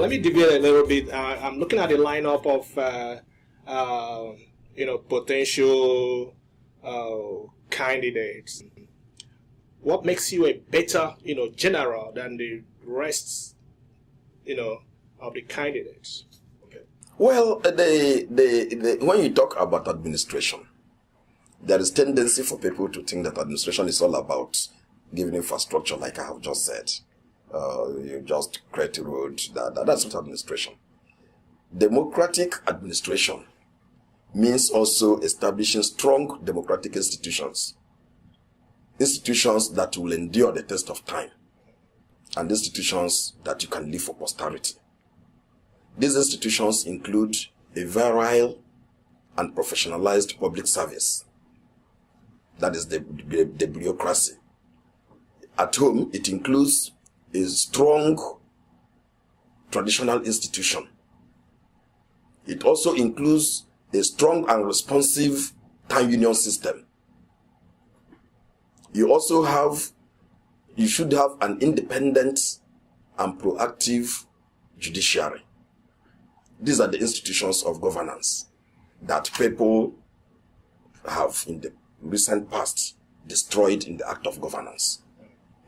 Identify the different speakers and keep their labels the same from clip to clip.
Speaker 1: Let me deviate a little bit. I'm looking at the lineup of potential candidates. What makes you a better general than the rest of the candidates?
Speaker 2: Okay. Well, when you talk about administration, there is tendency for people to think that administration is all about giving infrastructure, like I have just said. You just create a road. That's not administration. Democratic administration means also establishing strong democratic institutions. Institutions that will endure the test of time. And institutions that you can leave for posterity. These institutions include a virile and professionalized public service. That is the bureaucracy. At home, it includes a strong traditional institution. It also includes a strong and responsive time union system. You should have an independent and proactive judiciary. These are the institutions of governance that people have in the recent past destroyed in the act of governance.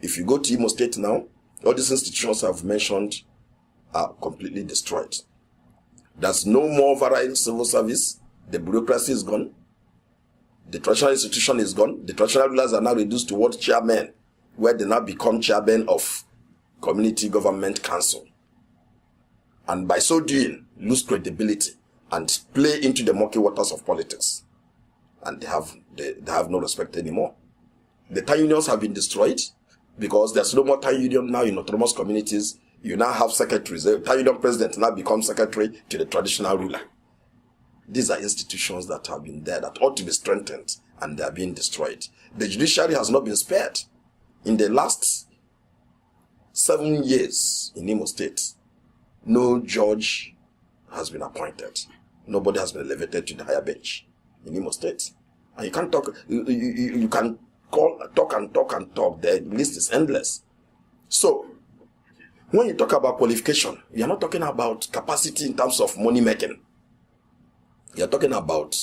Speaker 2: If you go to Imo State now, all these institutions I've mentioned are completely destroyed. There's no more virile civil service. The bureaucracy is gone. The traditional institution is gone. The traditional rulers are now reduced to ward chairmen, where they now become chairmen of community government council. And by so doing, lose credibility and play into the murky waters of politics. And they have no respect anymore. The time unions have been destroyed, because there's no more time union now in autonomous communities. You now have secretaries. The time union president now becomes secretary to the traditional ruler. These are institutions that have been there that ought to be strengthened, and they are being destroyed. The judiciary has not been spared. In the last 7 years in Imo State, no judge has been appointed. Nobody has been elevated to the higher bench in Imo State. And you can't talk, you can talk. The list is endless. So, when you talk about qualification, you're not talking about capacity in terms of money making. You're talking about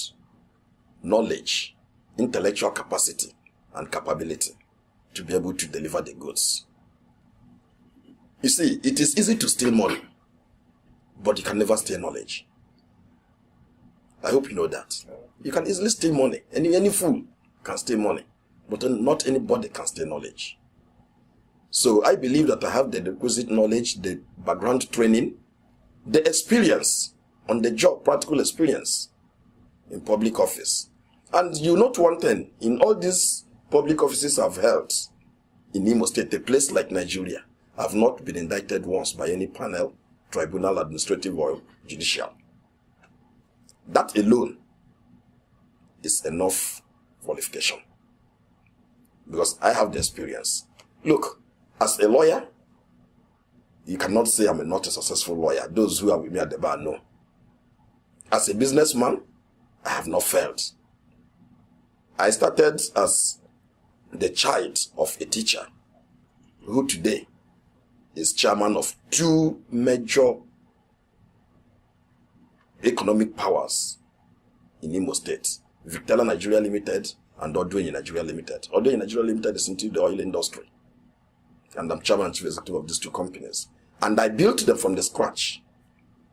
Speaker 2: knowledge, intellectual capacity, and capability to be able to deliver the goods. You see, it is easy to steal money, but you can never steal knowledge. I hope you know that. You can easily steal money. Any fool can steal money. But not anybody can steal knowledge. So I believe that I have the requisite knowledge, the background training, the experience on the job, practical experience in public office. And you note one thing, in all these public offices I've held in Imo State, a place like Nigeria, I've not been indicted once by any panel, tribunal, administrative, or judicial. That alone is enough qualification. Because I have the experience. Look, as a lawyer, you cannot say I'm not a successful lawyer. Those who are with me at the bar know. As a businessman, I have not failed. I started as the child of a teacher who today is chairman of 2 major economic powers in Imo State, Victoria Nigeria Limited and Odwin Nigeria Limited. Odwin Nigeria Limited is into the oil industry. And I'm chairman and chief executive of these 2 companies. And I built them from the scratch.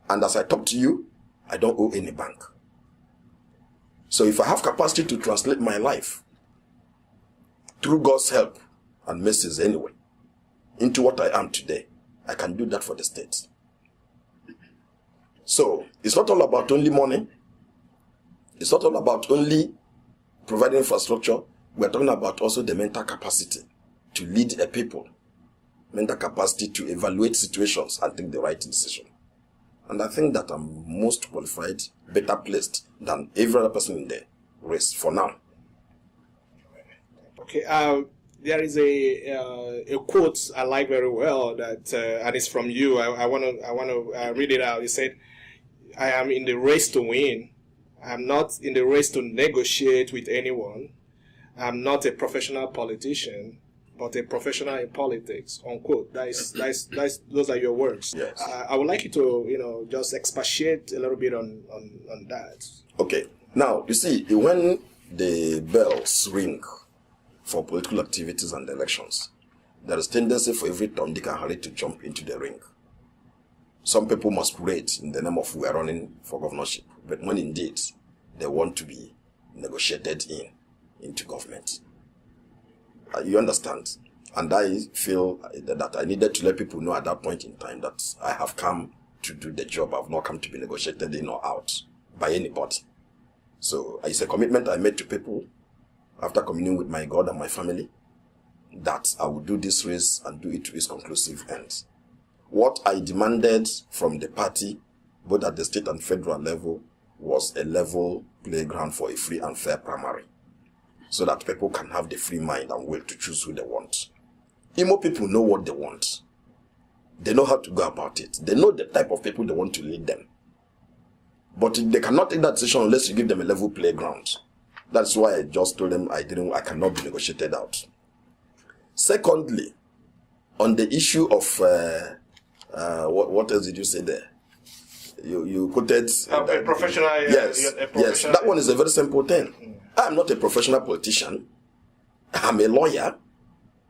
Speaker 2: And as I talk to you, I don't owe any bank. So if I have capacity to translate my life, through God's help and mercies anyway, into what I am today, I can do that for the state. So it's not all about only money. It's not all about only providing infrastructure. We're talking about also the mental capacity to lead a people, mental capacity to evaluate situations and take the right decision. And I think that I'm most qualified, better placed than every other person in the race for now.
Speaker 1: Okay. There is a quote I like very well that, and it's from you. I want to read it out. You said, "I am in the race to win. I'm not in the race to negotiate with anyone. I'm not a professional politician, but a professional in politics." Unquote. Those are your words.
Speaker 2: Yes.
Speaker 1: I would like you to just expatiate a little bit on that.
Speaker 2: Okay. Now, you see, when the bells ring for political activities and elections, there is tendency for every Tom, Dick, and Harry to jump into the ring. Some people masquerade in the name of we are running for governorship, but when indeed they want to be negotiated into government. You understand? And I feel that I needed to let people know at that point in time that I have come to do the job. I have not come to be negotiated in or out by anybody. So it's a commitment I made to people after communing with my God and my family, that I would do this race and do it to its conclusive end. What I demanded from the party, both at the state and federal level, was a level playground for a free and fair primary, so that people can have the free mind and will to choose who they want. Imo people know what they want. They know how to go about it. They know the type of people they want to lead them. But they cannot take that decision unless you give them a level playground. That's why I just told them I cannot be negotiated out. Secondly, on the issue of what else did you say there? You quoted
Speaker 1: a professional.
Speaker 2: Yes, yes. That one is a very simple thing. I am not a professional politician. I'm a lawyer.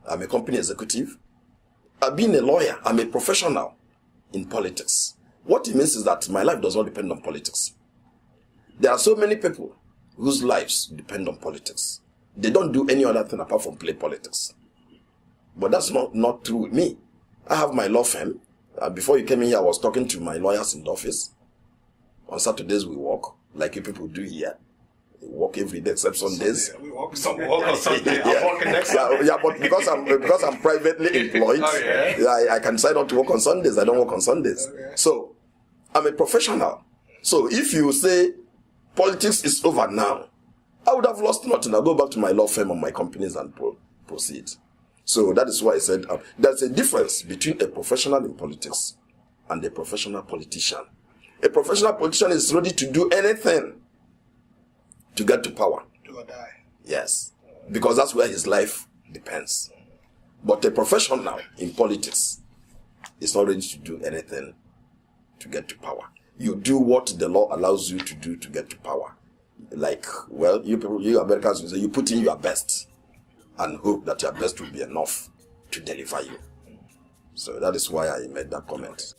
Speaker 2: I'm a company executive. I've been a lawyer. I'm a professional in politics. What it means is that my life does not depend on politics. There are so many people whose lives depend on politics. They don't do any other thing apart from play politics. But that's not true with me. I have my law firm. Before you came in here, I was talking to my lawyers in the office. On Saturdays, we walk, like you people do here. We walk every day except Sundays.
Speaker 1: We walk on Sunday. I'm walking next Sunday.
Speaker 2: Yeah, but because I'm privately employed, I can decide not to work on Sundays. I don't work on Sundays.
Speaker 1: Okay.
Speaker 2: So, I'm a professional. So, if you say politics is over now, I would have lost nothing. I'll go back to my law firm and my companies and proceed. So that is why I said there's a difference between a professional in politics and a professional politician. A professional politician is ready to do anything to get to power.
Speaker 1: Do or die.
Speaker 2: Yes. Because that's where his life depends. But a professional in politics is not ready to do anything to get to power. You do what the law allows you to do to get to power. Like, well, you Americans will say you put in your best and hope that your best will be enough to deliver you. So that is why I made that comment.